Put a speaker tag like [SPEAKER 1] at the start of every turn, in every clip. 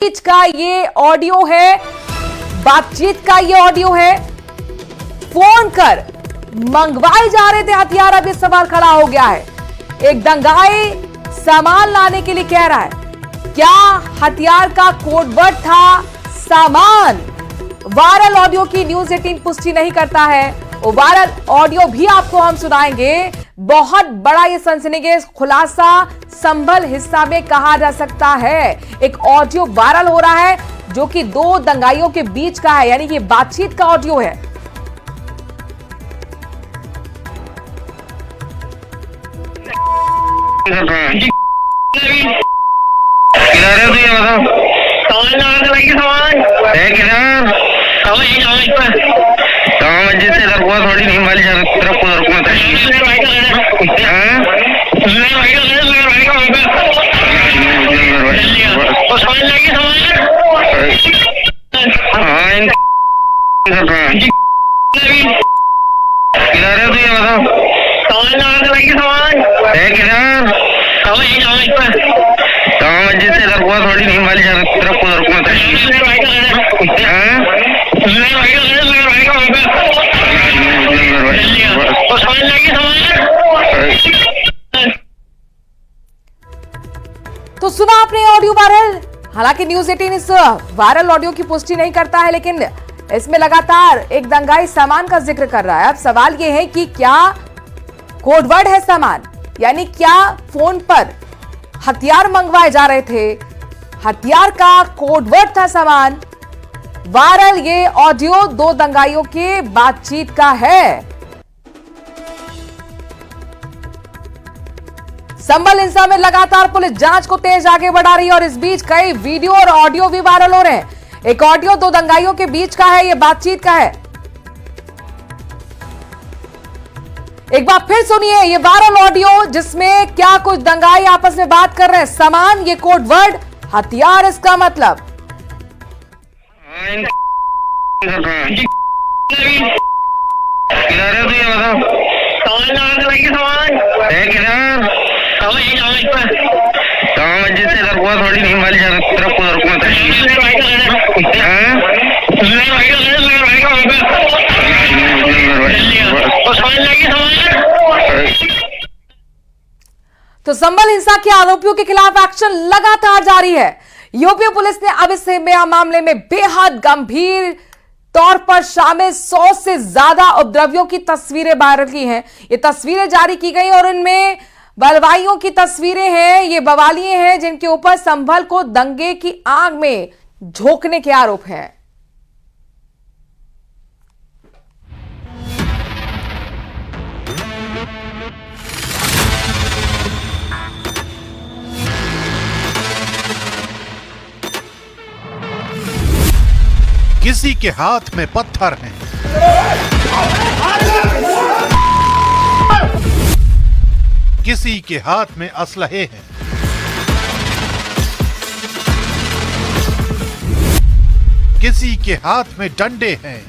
[SPEAKER 1] बीच का ये ऑडियो है, बातचीत का ये ऑडियो है। फोन कर मंगवाए जा रहे थे हथियार। अब ये सवाल खड़ा हो गया है, एक दंगाई सामान लाने के लिए कह रहा है, क्या हथियार का कोडवर्ड था सामान? वायरल ऑडियो की न्यूज 18 पुष्टि नहीं करता है। वो वायरल ऑडियो भी आपको हम सुनाएंगे। बहुत बड़ा ये सनसनीखेज खुलासा संभल हिस्सा में कहा जा सकता है। एक ऑडियो वायरल हो रहा है जो कि दो दंगाइयों के बीच का है, यानी कि बातचीत का ऑडियो है।
[SPEAKER 2] मस्जिद से इधर हुआ थोड़ी नहीं वाली तरफ मस्जिद से इधर हुआ थोड़ी नहीं वाली तरफ
[SPEAKER 1] तो सुना आपने ऑडियो वायरल। हालांकि न्यूज 18 इस वायरल ऑडियो की पुष्टि नहीं करता है, लेकिन इसमें लगातार एक दंगाई सामान का जिक्र कर रहा है। अब सवाल यह है कि क्या कोडवर्ड है सामान, यानी क्या फोन पर हथियार मंगवाए जा रहे थे, हथियार का कोडवर्ड था सामान? वायरल ये ऑडियो दो दंगाइयों के बातचीत का है। संभल हिंसा में लगातार पुलिस जांच को तेज आगे बढ़ा रही है और इस बीच कई वीडियो और ऑडियो भी वायरल हो रहे हैं। एक ऑडियो दो दंगाइयों के बीच का है, ये बातचीत का है। एक बार फिर सुनिए ये वायरल ऑडियो, जिसमें क्या कुछ दंगाई आपस में बात कर रहे हैं। सामान ये कोड वर्ड, हथियार इसका मतलब।
[SPEAKER 2] मस्जिद से इधर हुआ थोड़ी नहीं वाली तरफ
[SPEAKER 1] तो संभल हिंसा के आरोपियों के खिलाफ एक्शन लगातार जारी है। यूपी पुलिस ने अब इस मामले में बेहद गंभीर तौर पर शामिल 100 से ज्यादा उपद्रवियों की तस्वीरें वायरल की हैं। ये तस्वीरें जारी की गई और इनमें बलवाइयों की तस्वीरें हैं। ये बवालिए हैं जिनके ऊपर संभल को दंगे की आग में झोंकने के आरोप हैं।
[SPEAKER 3] किसी के हाथ में पत्थर हैं, किसी के हाथ में असलहे हैं, किसी के हाथ में डंडे हैं,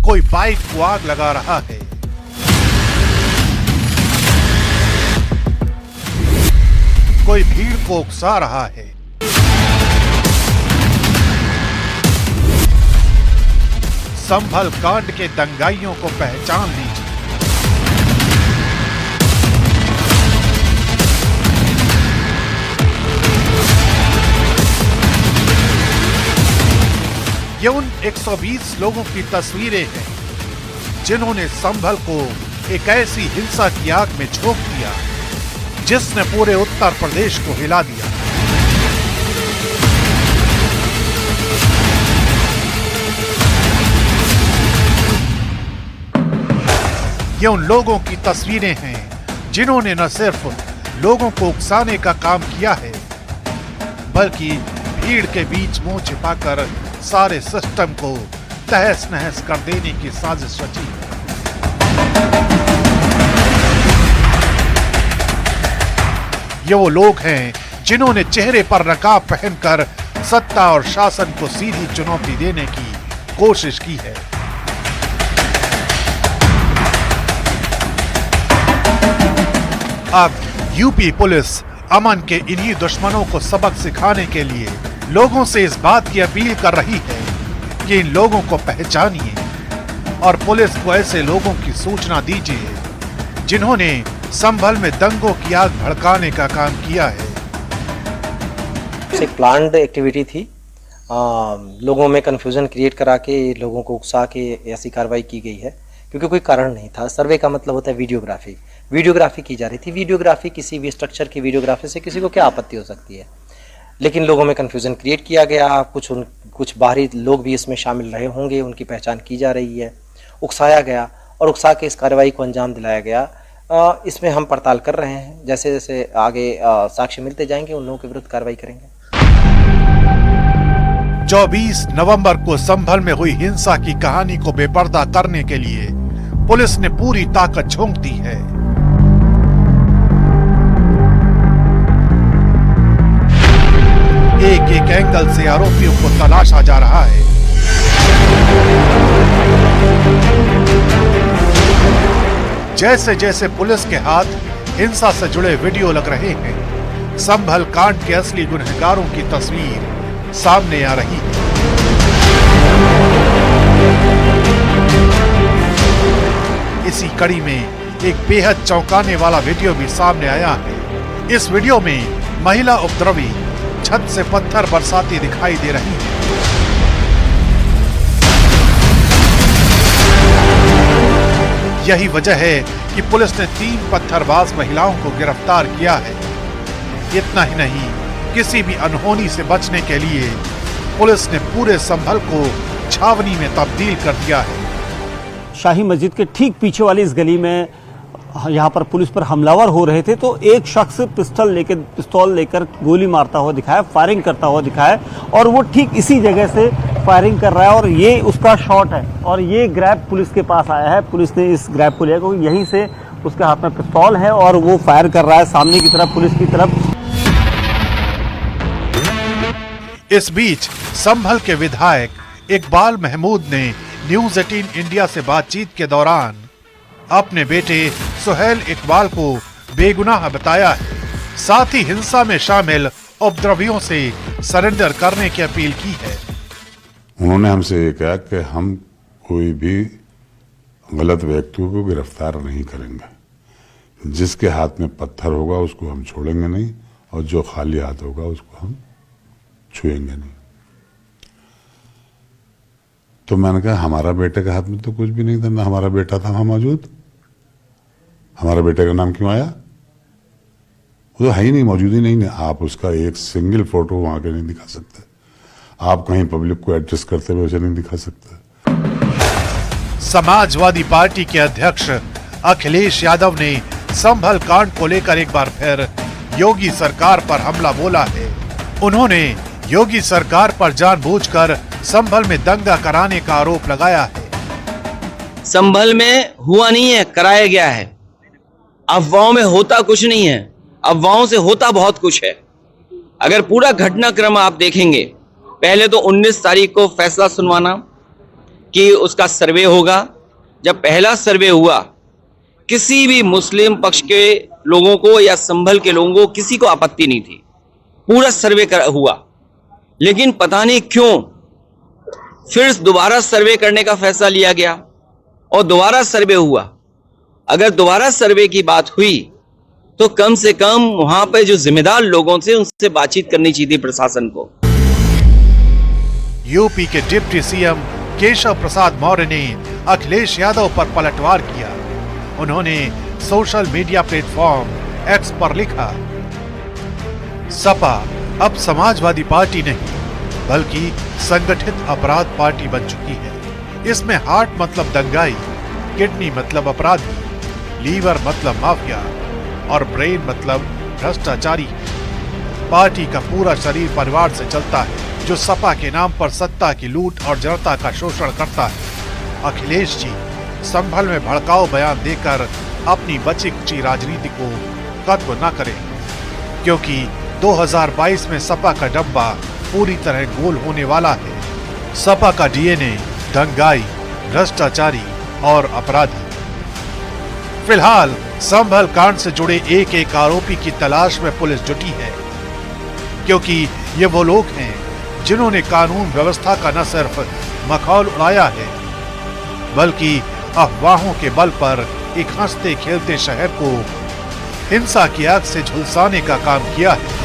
[SPEAKER 3] कोई बाइक को आग लगा रहा है, कोई भीड़ को उकसा रहा है। संभल कांड के दंगाइयों को पहचान लीजिए। ये उन 120 लोगों की तस्वीरें हैं जिन्होंने संभल को एक ऐसी हिंसा की आग में झोंक दिया जिसने पूरे उत्तर प्रदेश को हिला दिया। ये उन लोगों की तस्वीरें हैं जिन्होंने न सिर्फ लोगों को उकसाने का काम किया है, बल्कि भीड़ के बीच मुंह छिपाकर सारे सिस्टम को तहस नहस कर देने की साजिश रची है। ये वो लोग हैं जिन्होंने चेहरे पर नकाब पहनकर सत्ता और शासन को सीधी चुनौती देने की कोशिश की है। अब यूपी पुलिस अमन के इन्हीं दुश्मनों को सबक सिखाने के लिए लोगों से इस बात की अपील कर रही है कि इन लोगों को पहचानिए और पुलिस को ऐसे लोगों की सूचना दीजिए जिन्होंने संभल में दंगों की आग भड़काने का काम किया है।
[SPEAKER 4] एक प्लान्ड एक्टिविटी थी, लोगों में कंफ्यूजन क्रिएट करा के लोगों को उकसा के ऐसी कार्रवाई की गई है क्योंकि कोई कारण नहीं था। सर्वे का मतलब होता है वीडियोग्राफी की जा रही थी। वीडियोग्राफी, किसी भी स्ट्रक्चर की वीडियोग्राफी से किसी को क्या आपत्ति हो सकती है, लेकिन लोगों में कंफ्यूजन क्रिएट किया गया। कुछ बाहरी लोग भी इसमें शामिल रहे होंगे, उनकी पहचान की जा रही है। उकसाया गया और उकसा के इस कार्रवाई को अंजाम दिलाया गया। इसमें हम पड़ताल कर रहे हैं, जैसे जैसे आगे साक्ष्य मिलते जाएंगे उन लोगों के विरुद्ध कार्रवाई करेंगे।
[SPEAKER 3] 24 नवंबर को संभल में हुई हिंसा की कहानी को बेपर्दा करने के लिए पुलिस ने पूरी ताकत झोंक दी है। एक एक एंगल से आरोपियों को तलाशा जा रहा है। जैसे जैसे पुलिस के हाथ हिंसा से जुड़े वीडियो लग रहे हैं, संभल कांड के असली गुनहगारों की तस्वीर सामने आ रही है। इसी कड़ी में एक बेहद चौंकाने वाला वीडियो भी सामने आया है। इस वीडियो में महिला उपद्रवी छत से पत्थर बरसाती दिखाई दे रही है। यही वजह है कि पुलिस ने 3 पत्थरबाज महिलाओं को गिरफ्तार किया है। इतना ही नहीं, किसी भी अनहोनी से बचने के लिए पुलिस ने पूरे संभल को छावनी में तब्दील कर दिया है।
[SPEAKER 5] शाही मस्जिद के ठीक पीछे वाली इस गली में यहाँ पर पुलिस पर हमलावर हो रहे थे तो एक शख्स पिस्तौल लेकर गोली मारता हुआ दिखाया, फायरिंग करता हुआ दिखाया और वो ठीक इसी जगह से फायरिंग कर रहा है और ये उसका शॉट है और ये ग्रैब पुलिस के पास आया है। पुलिस ने इस ग्रैब को लिया क्योंकि यहीं से उसके हाथ में पिस्तौल है और वो फायर कर रहा है सामने की तरफ, पुलिस की तरफ।
[SPEAKER 3] इस बीच संभल के विधायक इकबाल महमूद ने न्यूज 18 इंडिया से बातचीत के दौरान अपने बेटे सुहेल इकबाल को बेगुनाह बताया है। साथ ही हिंसा में शामिल उपद्रवियों से सरेंडर करने की अपील की है।
[SPEAKER 6] उन्होंने हमसे ये कहा कि हम कोई भी गलत व्यक्तियों को गिरफ्तार नहीं करेंगे। जिसके हाथ में पत्थर होगा उसको हम छोड़ेंगे नहीं और जो खाली हाथ होगा उसको हम छुएंगे नहीं। तो मैंने कहा हमारा बेटे के हाथ में तो कुछ भी नहीं था, ना हमारा बेटा था वहां मौजूद। हमारा बेटे का नाम क्यों आया? वो तो है ही नहीं, मौजूद ही नहीं है। आप उसका एक सिंगल फोटो वहां के नहीं दिखा सकते। आप कहीं पब्लिक को एड्रेस करते हुए उसे नहीं दिखा सकते।
[SPEAKER 3] समाजवादी पार्टी के अध्यक्ष अखिलेश यादव ने संभल कांड को लेकर एक बार फिर योगी सरकार पर हमला बोला है। उन्होंने योगी सरकार पर जानबूझकर संभल में दंगा कराने का आरोप लगाया है।
[SPEAKER 7] संभल में हुआ नहीं है, कराया गया है। अफवाहों में होता कुछ नहीं है, अफवाहों से होता बहुत कुछ है। अगर पूरा घटनाक्रम आप देखेंगे, पहले तो 19 तारीख को फैसला सुनवाना कि उसका सर्वे होगा। जब पहला सर्वे हुआ, किसी भी मुस्लिम पक्ष के लोगों को या संभल के लोगों को किसी को आपत्ति नहीं थी। पूरा सर्वे हुआ, लेकिन पता नहीं क्यों फिर दोबारा सर्वे करने का फैसला लिया गया और दोबारा सर्वे हुआ। अगर दोबारा सर्वे की बात हुई तो कम से कम वहां पर जो जिम्मेदार लोगों से उनसे बातचीत करनी चाहिए थी प्रशासन को।
[SPEAKER 3] यूपी के डिप्टी सीएम केशव प्रसाद मौर्य ने अखिलेश यादव पर पलटवार किया। उन्होंने सोशल मीडिया प्लेटफॉर्म एक्स पर लिखा, सपा अब समाजवादी पार्टी नहीं बल्कि संगठित अपराध पार्टी बन चुकी है। इसमें हार्ट मतलब दंगाई, किडनी मतलब अपराधी, लीवर मतलब माफिया और ब्रेन मतलब भ्रष्टाचारी। पार्टी का पूरा शरीर परिवार से चलता है जो सपा के नाम पर सत्ता की लूट और जनता का शोषण करता है। अखिलेश जी संभल में भड़काऊ बयान देकर अपनी बची कुची राजनीति को खत्म न करें, क्योंकि 2022 में सपा का डब्बा पूरी तरह गोल होने वाला है। सपा का डीएनए दंगाई, भ्रष्टाचारी और अपराधी। फिलहाल संभल कांड से जुड़े एक एक आरोपी की तलाश में पुलिस जुटी है, क्योंकि ये वो लोग हैं जिन्होंने कानून व्यवस्था का न सिर्फ मखौल उड़ाया है, बल्कि अफवाहों के बल पर एक हंसते खेलते शहर को हिंसा की आग से झुलसाने का काम किया है।